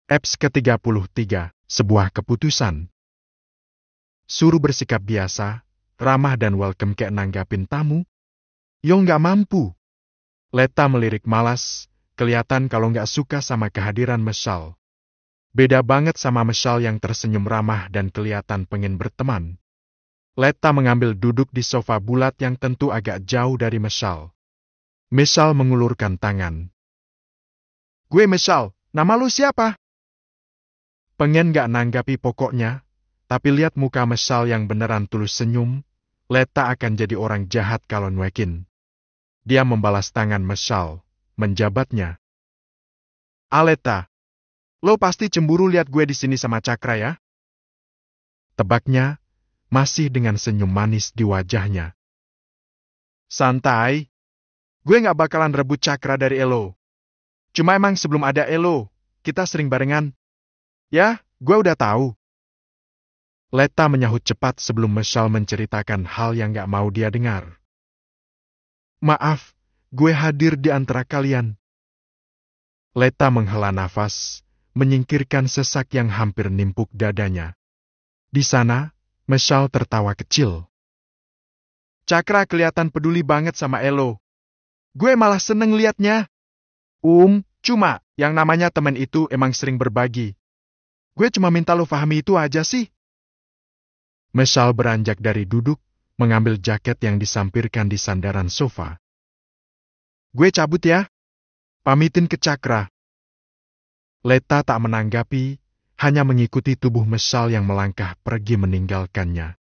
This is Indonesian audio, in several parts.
Eps ke-33, sebuah keputusan. Suruh bersikap biasa, ramah dan welcome kayak nanggapin tamu. Yo nggak mampu. Letta melirik malas, kelihatan kalau nggak suka sama kehadiran Michelle. Beda banget sama Michelle yang tersenyum ramah dan kelihatan pengen berteman. Letta mengambil duduk di sofa bulat yang tentu agak jauh dari Michelle. Michelle mengulurkan tangan. Gue Michelle, nama lu siapa? Pengen gak nanggapi pokoknya, tapi lihat muka Michelle yang beneran tulus senyum, Letta akan jadi orang jahat kalau nyuekin. Dia membalas tangan Michelle, menjabatnya. Letta, lo pasti cemburu lihat gue di sini sama Cakra ya? Tebaknya, masih dengan senyum manis di wajahnya. Santai, gue gak bakalan rebut Cakra dari Elo. Cuma emang sebelum ada Elo, kita sering barengan. Ya, gue udah tahu. Letta menyahut cepat sebelum Michelle menceritakan hal yang gak mau dia dengar. Maaf, gue hadir di antara kalian. Letta menghela nafas, menyingkirkan sesak yang hampir nimpuk dadanya. Di sana, Michelle tertawa kecil. Cakra kelihatan peduli banget sama Elo. Gue malah seneng liatnya. Cuma, yang namanya temen itu emang sering berbagi. Gue cuma minta lo pahami itu aja sih. Michelle beranjak dari duduk, mengambil jaket yang disampirkan di sandaran sofa. Gue cabut ya. Pamitin ke Cakra. Letta tak menanggapi, hanya mengikuti tubuh Michelle yang melangkah pergi meninggalkannya.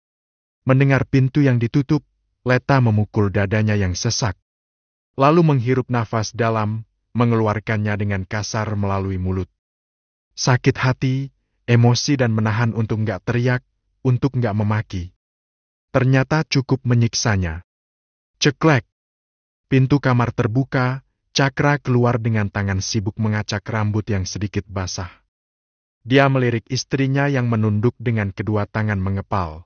Mendengar pintu yang ditutup, Letta memukul dadanya yang sesak. Lalu menghirup nafas dalam, mengeluarkannya dengan kasar melalui mulut. Sakit hati, emosi dan menahan untuk nggak teriak, untuk nggak memaki. Ternyata cukup menyiksanya. Ceklek. Pintu kamar terbuka, Cakra keluar dengan tangan sibuk mengacak rambut yang sedikit basah. Dia melirik istrinya yang menunduk dengan kedua tangan mengepal.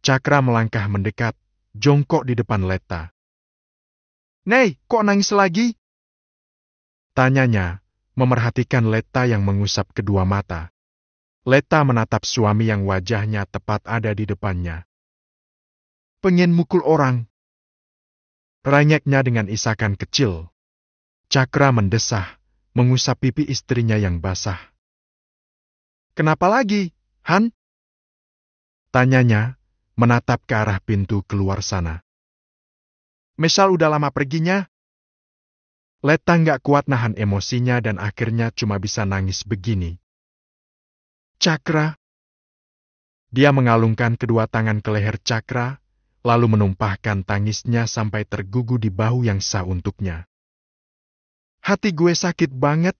Cakra melangkah mendekat, jongkok di depan Letta. Nei, kok nangis lagi? Tanyanya, memerhatikan Letta yang mengusap kedua mata. Letta menatap suami yang wajahnya tepat ada di depannya. Pengen mukul orang. Ranyeknya dengan isakan kecil. Cakra mendesah, mengusap pipi istrinya yang basah. Kenapa lagi, Han? Tanyanya, menatap ke arah pintu keluar sana. Michelle udah lama perginya. Letta nggak kuat nahan emosinya dan akhirnya cuma bisa nangis begini. Cakra. Dia mengalungkan kedua tangan ke leher Cakra, lalu menumpahkan tangisnya sampai tergugu di bahu yang sah untuknya. Hati gue sakit banget.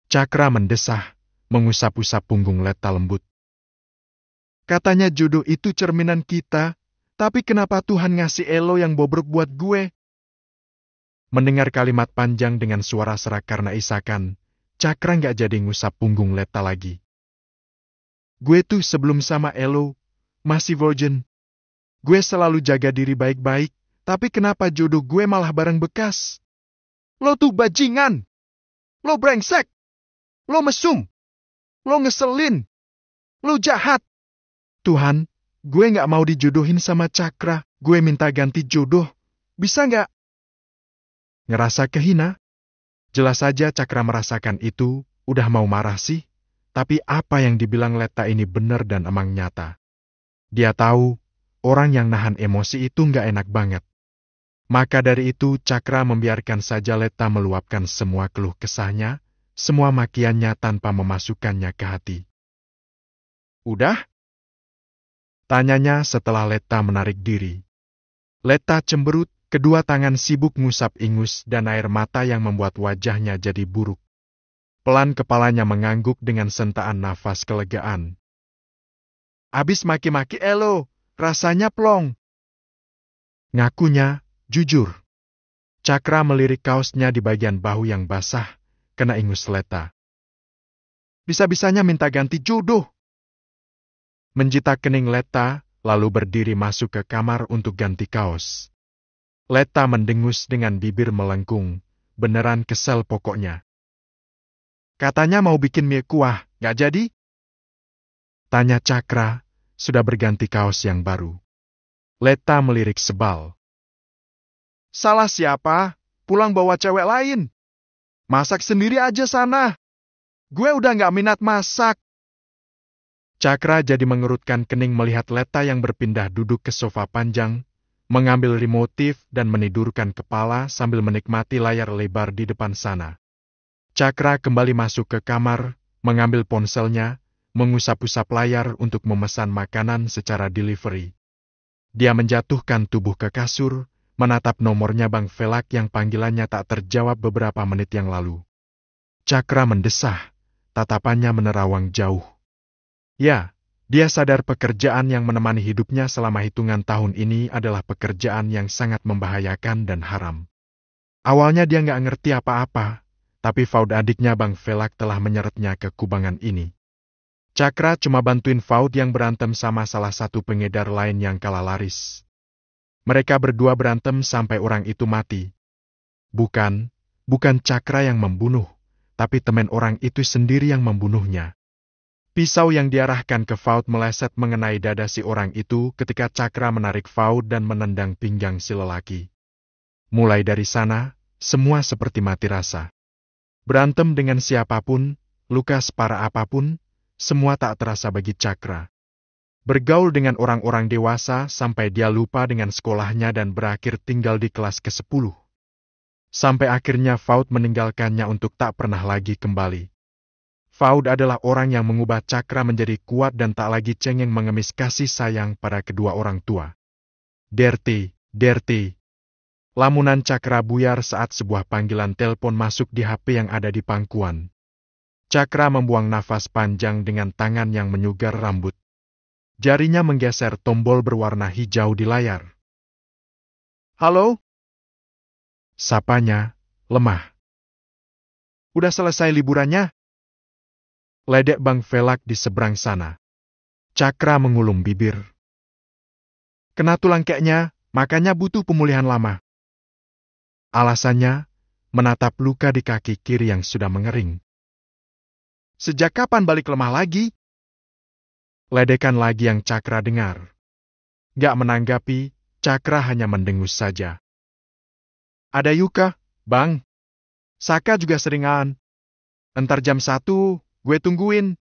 Cakra mendesah, mengusap-usap punggung Letta lembut. Katanya jodoh itu cerminan kita, tapi kenapa Tuhan ngasih Elo yang bobrok buat gue? Mendengar kalimat panjang dengan suara serak karena isakan, Cakra nggak jadi ngusap punggung Letta lagi. Gue tuh sebelum sama Elo, masih virgin. Gue selalu jaga diri baik-baik, tapi kenapa jodoh gue malah barang bekas? Lo tuh bajingan. Lo brengsek. Lo mesum. Lo ngeselin. Lo jahat. Tuhan, gue nggak mau dijodohin sama Cakra. Gue minta ganti jodoh. Bisa nggak? Ngerasa kehina? Jelas saja Cakra merasakan itu, udah mau marah sih. Tapi apa yang dibilang Letta ini benar dan emang nyata. Dia tahu, orang yang nahan emosi itu nggak enak banget. Maka dari itu Cakra membiarkan saja Letta meluapkan semua keluh kesahnya, semua makiannya tanpa memasukkannya ke hati. Udah? Tanyanya setelah Letta menarik diri. Letta cemberut, kedua tangan sibuk ngusap ingus dan air mata yang membuat wajahnya jadi buruk. Pelan kepalanya mengangguk dengan sentaan nafas kelegaan. Abis maki-maki Elo, rasanya plong. Ngakunya, jujur. Cakra melirik kaosnya di bagian bahu yang basah, kena ingus Letta. Bisa-bisanya minta ganti jodoh. Menjita kening Letta, lalu berdiri masuk ke kamar untuk ganti kaos. Letta mendengus dengan bibir melengkung, beneran kesel pokoknya. Katanya mau bikin mie kuah, nggak jadi? Tanya Cakra, sudah berganti kaos yang baru. Letta melirik sebal. Salah siapa? Pulang bawa cewek lain. Masak sendiri aja sana. Gue udah nggak minat masak. Cakra jadi mengerutkan kening melihat Letta yang berpindah duduk ke sofa panjang, mengambil remotif dan menidurkan kepala sambil menikmati layar lebar di depan sana. Cakra kembali masuk ke kamar, mengambil ponselnya, mengusap-usap layar untuk memesan makanan secara delivery. Dia menjatuhkan tubuh ke kasur, menatap nomornya Bang Velak yang panggilannya tak terjawab beberapa menit yang lalu. Cakra mendesah, tatapannya menerawang jauh. Ya, dia sadar pekerjaan yang menemani hidupnya selama hitungan tahun ini adalah pekerjaan yang sangat membahayakan dan haram. Awalnya dia nggak ngerti apa-apa, tapi Faud adiknya Bang Velak telah menyeretnya ke kubangan ini. Cakra cuma bantuin Faud yang berantem sama salah satu pengedar lain yang kalah laris. Mereka berdua berantem sampai orang itu mati. Bukan Cakra yang membunuh, tapi teman orang itu sendiri yang membunuhnya. Pisau yang diarahkan ke Faud meleset mengenai dada si orang itu ketika Cakra menarik Faud dan menendang pinggang si lelaki. Mulai dari sana, semua seperti mati rasa. Berantem dengan siapapun, luka separah apapun, semua tak terasa bagi Cakra. Bergaul dengan orang-orang dewasa sampai dia lupa dengan sekolahnya dan berakhir tinggal di kelas ke-10. Sampai akhirnya Faud meninggalkannya untuk tak pernah lagi kembali. Faud adalah orang yang mengubah Cakra menjadi kuat dan tak lagi cengeng mengemis kasih sayang pada kedua orang tua. Derti. Lamunan Cakra buyar saat sebuah panggilan telepon masuk di HP yang ada di pangkuan. Cakra membuang nafas panjang dengan tangan yang menyugar rambut. Jarinya menggeser tombol berwarna hijau di layar. Halo? Sapanya, lemah. Udah selesai liburannya? Ledek Bang Velak di seberang sana. Cakra mengulum bibir. Kena tulang keknya, makanya butuh pemulihan lama. Alasannya, menatap luka di kaki kiri yang sudah mengering. Sejak kapan balik lemah lagi? Ledekan lagi yang Cakra dengar. Gak menanggapi, Cakra hanya mendengus saja. Ada Yuka, Bang. Saka juga seringan. Entar jam 1, gue tungguin.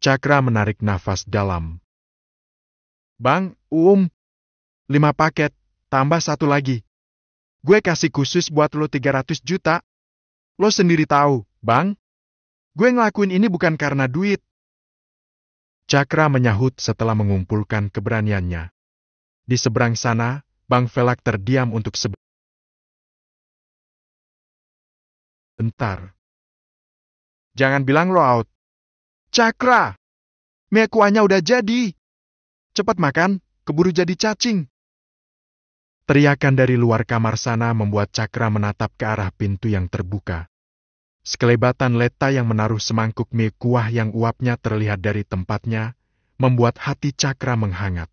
Cakra menarik nafas dalam. Bang, 5 paket, tambah 1 lagi. Gue kasih khusus buat lo 300 juta. Lo sendiri tahu, Bang. Gue ngelakuin ini bukan karena duit. Cakra menyahut setelah mengumpulkan keberaniannya. Di seberang sana, Bang Velak terdiam untuk sebentar. Jangan bilang lo out. Cakra! Mie kuahnya udah jadi. Cepat makan, keburu jadi cacing. Teriakan dari luar kamar sana membuat Cakra menatap ke arah pintu yang terbuka. Sekelebatan Letta yang menaruh semangkuk mie kuah yang uapnya terlihat dari tempatnya, membuat hati Cakra menghangat.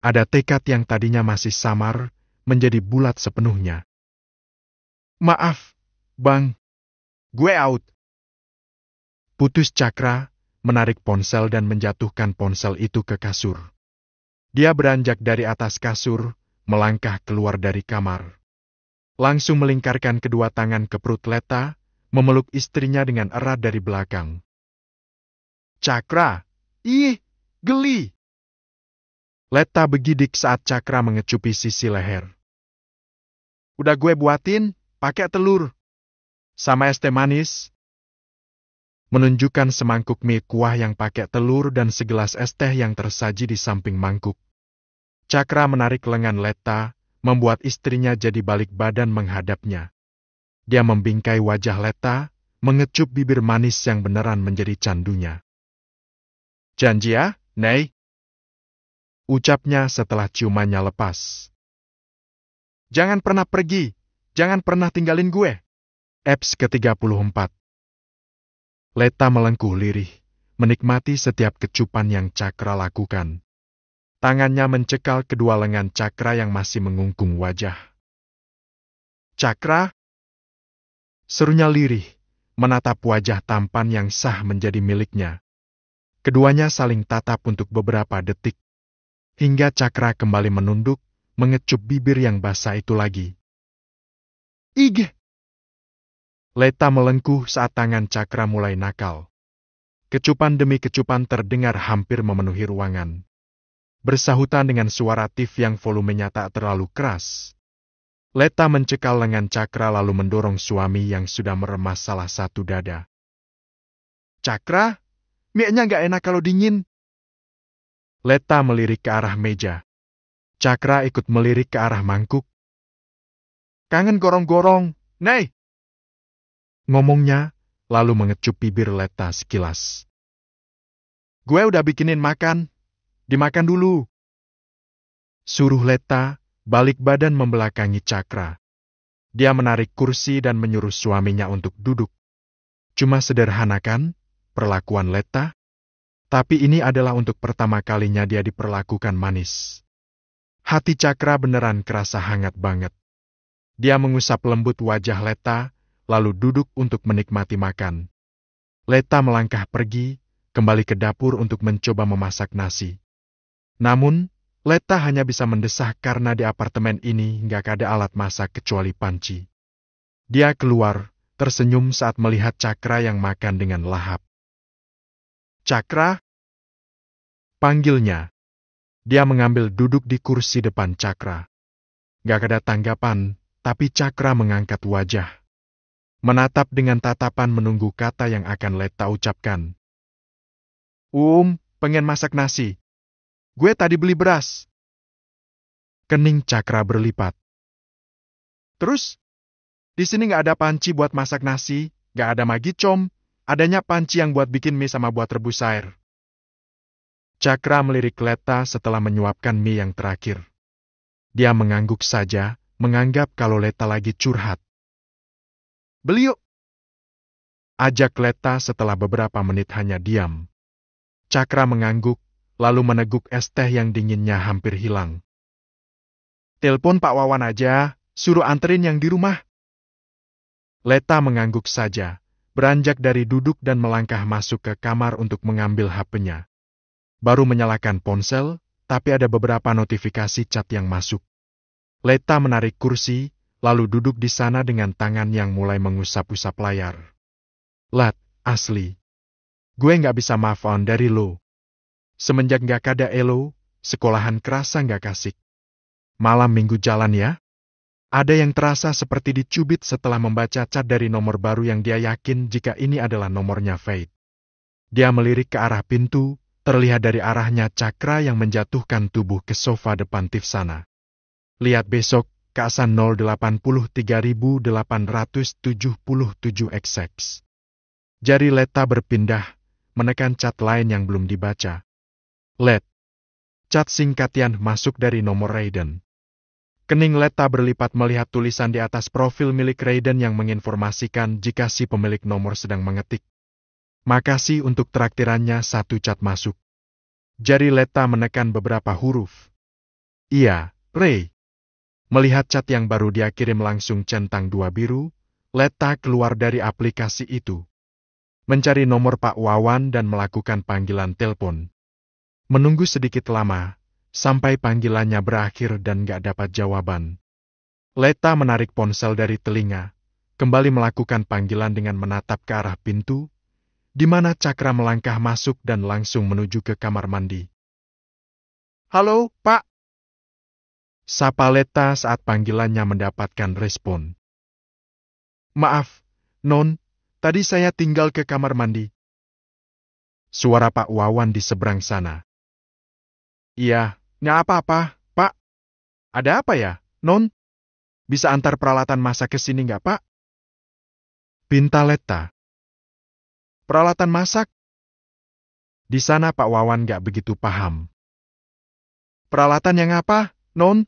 Ada tekad yang tadinya masih samar, menjadi bulat sepenuhnya. Maaf, Bang. Gue out. Putus Cakra, menarik ponsel dan menjatuhkan ponsel itu ke kasur. Dia beranjak dari atas kasur, melangkah keluar dari kamar. Langsung melingkarkan kedua tangan ke perut Letta, memeluk istrinya dengan erat dari belakang. Cakra! Ih, geli! Letta begidik saat Cakra mengecupi sisi leher. Udah gue buatin, pakai telur. Sama es teh manis. Menunjukkan semangkuk mie kuah yang pakai telur dan segelas es teh yang tersaji di samping mangkuk. Cakra menarik lengan Letta, membuat istrinya jadi balik badan menghadapnya. Dia membingkai wajah Letta, mengecup bibir manis yang beneran menjadi candunya. Janji ya, Nei? Ucapnya setelah ciumannya lepas. Jangan pernah pergi, jangan pernah tinggalin gue. Eps ke-34. Letta melengkuh lirih, menikmati setiap kecupan yang Cakra lakukan. Tangannya mencekal kedua lengan Cakra yang masih mengungkung wajah. Cakra? Serunya lirih, menatap wajah tampan yang sah menjadi miliknya. Keduanya saling tatap untuk beberapa detik, hingga Cakra kembali menunduk, mengecup bibir yang basah itu lagi. Ih! Leta melengkuh saat tangan Cakra mulai nakal. Kecupan demi kecupan terdengar hampir memenuhi ruangan. Bersahutan dengan suara tif yang volumenya tak terlalu keras. Leta mencekal lengan Cakra lalu mendorong suami yang sudah meremas salah satu dada. Cakra, mie-nya nggak enak kalau dingin. Leta melirik ke arah meja. Cakra ikut melirik ke arah mangkuk. Kangen gorong-gorong, Nei! Ngomongnya, lalu mengecup bibir Leta sekilas. Gue udah bikinin makan, dimakan dulu. Suruh Leta, balik badan membelakangi Cakra. Dia menarik kursi dan menyuruh suaminya untuk duduk. Cuma sederhana kan, perlakuan Leta? Tapi ini adalah untuk pertama kalinya dia diperlakukan manis. Hati Cakra beneran kerasa hangat banget. Dia mengusap lembut wajah Leta, lalu duduk untuk menikmati makan. Leta melangkah pergi, kembali ke dapur untuk mencoba memasak nasi. Namun, Leta hanya bisa mendesah karena di apartemen ini nggak ada alat masak kecuali panci. Dia keluar, tersenyum saat melihat Cakra yang makan dengan lahap. Cakra? Panggilnya. Dia mengambil duduk di kursi depan Cakra. Gak ada tanggapan, tapi Cakra mengangkat wajah. Menatap dengan tatapan menunggu kata yang akan Leta ucapkan. Pengen masak nasi. Gue tadi beli beras. Kening Cakra berlipat. Terus? Di sini nggak ada panci buat masak nasi, nggak ada magicom, adanya panci yang buat bikin mie sama buat rebus air. Cakra melirik Leta setelah menyuapkan mie yang terakhir. Dia mengangguk saja, menganggap kalau Leta lagi curhat. Beli yuk. Ajak Leta setelah beberapa menit hanya diam. Cakra mengangguk, lalu meneguk es teh yang dinginnya hampir hilang. Telepon Pak Wawan aja, suruh anterin yang di rumah. Leta mengangguk saja, beranjak dari duduk dan melangkah masuk ke kamar untuk mengambil HP-nya. Baru menyalakan ponsel, tapi ada beberapa notifikasi chat yang masuk. Leta menarik kursi, lalu duduk di sana dengan tangan yang mulai mengusap-usap layar. Lat, asli. Gue nggak bisa move on dari lo. Semenjak nggak ada Elo, sekolahan kerasa nggak kasih. Malam minggu jalan ya? Ada yang terasa seperti dicubit setelah membaca chat dari nomor baru yang dia yakin jika ini adalah nomornya Faith. Dia melirik ke arah pintu, terlihat dari arahnya Cakra yang menjatuhkan tubuh ke sofa depan Tif sana. Lihat besok, Kasan 083.877XX. Jari Leta berpindah, menekan cat lain yang belum dibaca. Let. Cat singkatian masuk dari nomor Raiden. Kening Leta berlipat melihat tulisan di atas profil milik Raiden yang menginformasikan jika si pemilik nomor sedang mengetik. Makasih untuk traktirannya, satu cat masuk. Jari Leta menekan beberapa huruf. Iya, Ray. Melihat cat yang baru dia kirim langsung centang 2 biru, Leta keluar dari aplikasi itu. Mencari nomor Pak Wawan dan melakukan panggilan telepon. Menunggu sedikit lama, sampai panggilannya berakhir dan gak dapat jawaban. Leta menarik ponsel dari telinga, kembali melakukan panggilan dengan menatap ke arah pintu, di mana Cakra melangkah masuk dan langsung menuju ke kamar mandi. Halo, Pak. Sapa Leta saat panggilannya mendapatkan respon. Maaf, Non, tadi saya tinggal ke kamar mandi. Suara Pak Wawan di seberang sana. Iya, nggak apa-apa, Pak. Ada apa ya, Non? Bisa antar peralatan masak ke sini nggak, Pak? Pinta Leta. Peralatan masak? Di sana Pak Wawan nggak begitu paham. Peralatan yang apa, Non?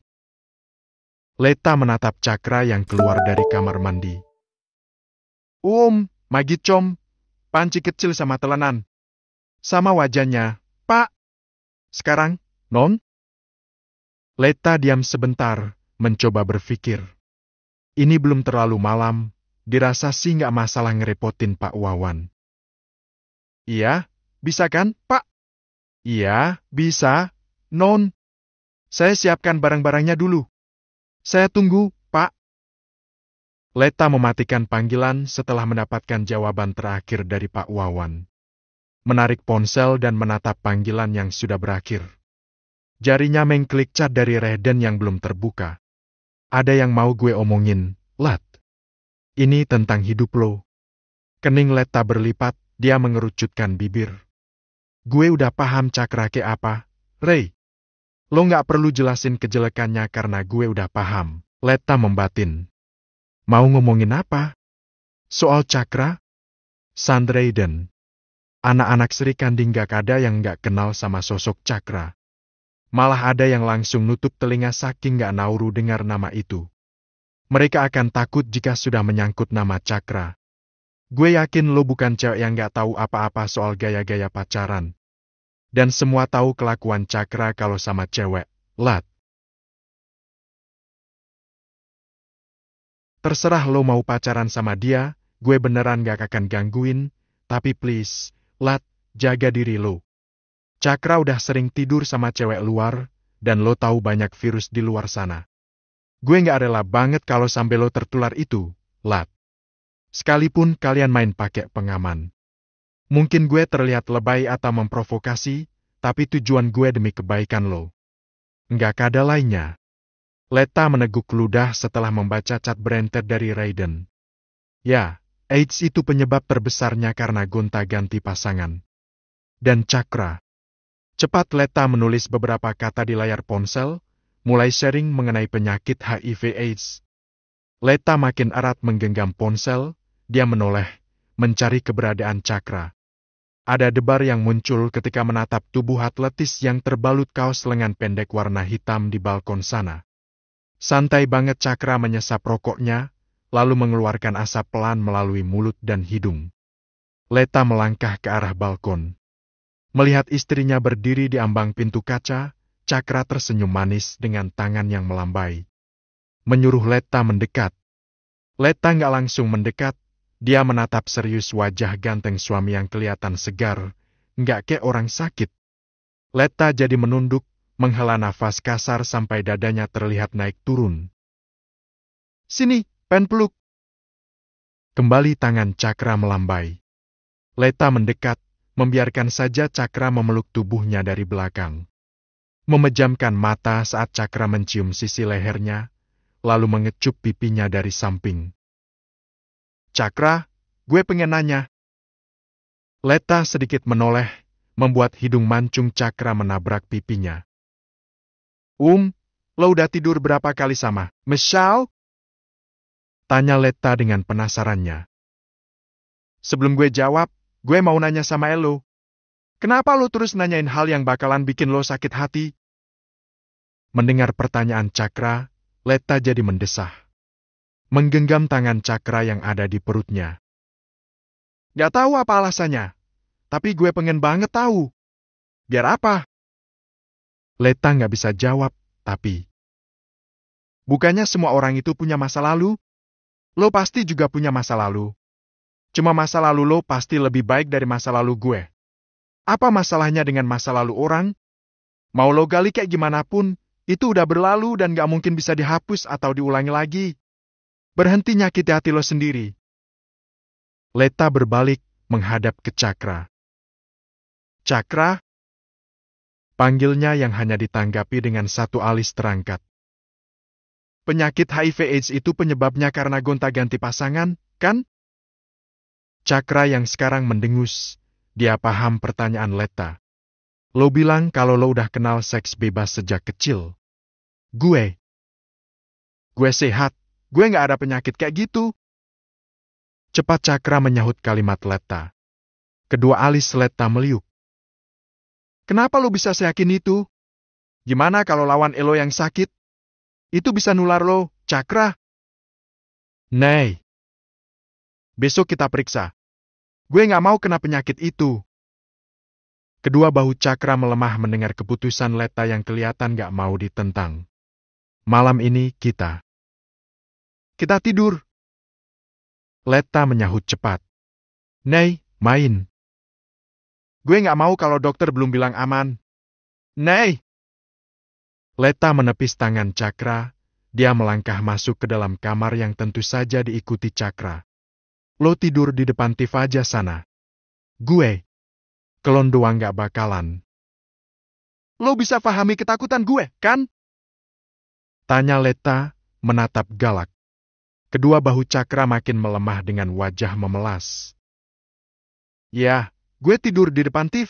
Leta menatap Cakra yang keluar dari kamar mandi. Magicom, panci kecil sama telenan. Sama wajannya, Pak. Sekarang, Non? Leta diam sebentar, mencoba berpikir. Ini belum terlalu malam, dirasa sih nggak masalah ngerepotin Pak Wawan. Iya, bisa kan, Pak? Iya, bisa, Non. Saya siapkan barang-barangnya dulu. Saya tunggu, Pak. Leta mematikan panggilan setelah mendapatkan jawaban terakhir dari Pak Wawan. Menarik ponsel dan menatap panggilan yang sudah berakhir. Jarinya mengklik chat dari Raiden yang belum terbuka. Ada yang mau gue omongin, Lat. Ini tentang hidup lo. Kening Leta berlipat, dia mengerucutkan bibir. Gue udah paham Cakra ke apa, Ray. Lo nggak perlu jelasin kejelekannya karena gue udah paham. Leta membatin. Mau ngomongin apa? Soal Cakra? Sandraiden. Anak-anak Sri Kanding gak ada yang gak kenal sama sosok Cakra. Malah ada yang langsung nutup telinga saking gak nauru dengar nama itu. Mereka akan takut jika sudah menyangkut nama Cakra. Gue yakin lo bukan cewek yang gak tahu apa-apa soal gaya-gaya pacaran. Dan semua tahu kelakuan Cakra kalau sama cewek, Lat. Terserah lo mau pacaran sama dia, gue beneran gak akan gangguin, tapi please, Lat, jaga diri lo. Cakra udah sering tidur sama cewek luar, dan lo tahu banyak virus di luar sana. Gue gak rela banget kalau sampai lo tertular itu, Lat. Sekalipun kalian main pakai pengaman. Mungkin gue terlihat lebay atau memprovokasi, tapi tujuan gue demi kebaikan lo. Nggak ada lainnya. Leta meneguk ludah setelah membaca cat berentet dari Raiden. Ya, AIDS itu penyebab terbesarnya karena gonta-ganti pasangan. Dan Cakra. Cepat Leta menulis beberapa kata di layar ponsel, mulai sharing mengenai penyakit HIV/AIDS. Leta makin erat menggenggam ponsel, dia menoleh, mencari keberadaan Cakra. Ada debar yang muncul ketika menatap tubuh atletis yang terbalut kaos lengan pendek warna hitam di balkon sana. Santai banget Cakra menyesap rokoknya, lalu mengeluarkan asap pelan melalui mulut dan hidung. Leta melangkah ke arah balkon. Melihat istrinya berdiri di ambang pintu kaca, Cakra tersenyum manis dengan tangan yang melambai. Menyuruh Leta mendekat. Leta nggak langsung mendekat, dia menatap serius wajah ganteng suami yang kelihatan segar, nggak kayak orang sakit. Leta jadi menunduk, menghela nafas kasar sampai dadanya terlihat naik turun. Sini, pen peluk. Kembali tangan Cakra melambai. Leta mendekat, membiarkan saja Cakra memeluk tubuhnya dari belakang. Memejamkan mata saat Cakra mencium sisi lehernya, lalu mengecup pipinya dari samping. Cakra, gue pengen nanya. Leta sedikit menoleh, membuat hidung mancung Cakra menabrak pipinya. Lo udah tidur berapa kali sama Michelle? Tanya Leta dengan penasarannya. Sebelum gue jawab, gue mau nanya sama lo. Kenapa lo terus nanyain hal yang bakalan bikin lo sakit hati? Mendengar pertanyaan Cakra, Leta jadi mendesah. Menggenggam tangan Cakra yang ada di perutnya. Gak tahu apa alasannya, tapi gue pengen banget tahu. Biar apa? Leta nggak bisa jawab, tapi... Bukannya semua orang itu punya masa lalu? Lo pasti juga punya masa lalu. Cuma masa lalu lo pasti lebih baik dari masa lalu gue. Apa masalahnya dengan masa lalu orang? Mau lo gali kayak gimana pun, itu udah berlalu dan gak mungkin bisa dihapus atau diulangi lagi. Berhenti nyakiti hati lo sendiri. Leta berbalik, menghadap ke Cakra. Cakra? Panggilnya yang hanya ditanggapi dengan satu alis terangkat. Penyakit HIV/AIDS itu penyebabnya karena gonta-ganti pasangan, kan? Cakra yang sekarang mendengus, dia paham pertanyaan Leta. Lo bilang kalau lo udah kenal seks bebas sejak kecil. Gue sehat, gue nggak ada penyakit kayak gitu. Cepat Cakra menyahut kalimat Leta. Kedua alis Leta meliuk. Kenapa lo bisa seyakin itu? Gimana kalau lawan Elo yang sakit? Itu bisa nular lo, Cakra. Nei. Besok kita periksa. Gue nggak mau kena penyakit itu. Kedua bahu Cakra melemah mendengar keputusan Leta yang kelihatan nggak mau ditentang. Malam ini kita tidur. Letta menyahut cepat. Nei, main. Gue nggak mau kalau dokter belum bilang aman. Nei! Letta menepis tangan Cakra, dia melangkah masuk ke dalam kamar yang tentu saja diikuti Cakra. Lo tidur di depan TV aja sana. Gue. Kelon doang nggak bakalan. Lo bisa pahami ketakutan gue, kan? Tanya Letta, menatap galak. Kedua bahu Cakra makin melemah dengan wajah memelas. Ya, gue tidur di depan TV.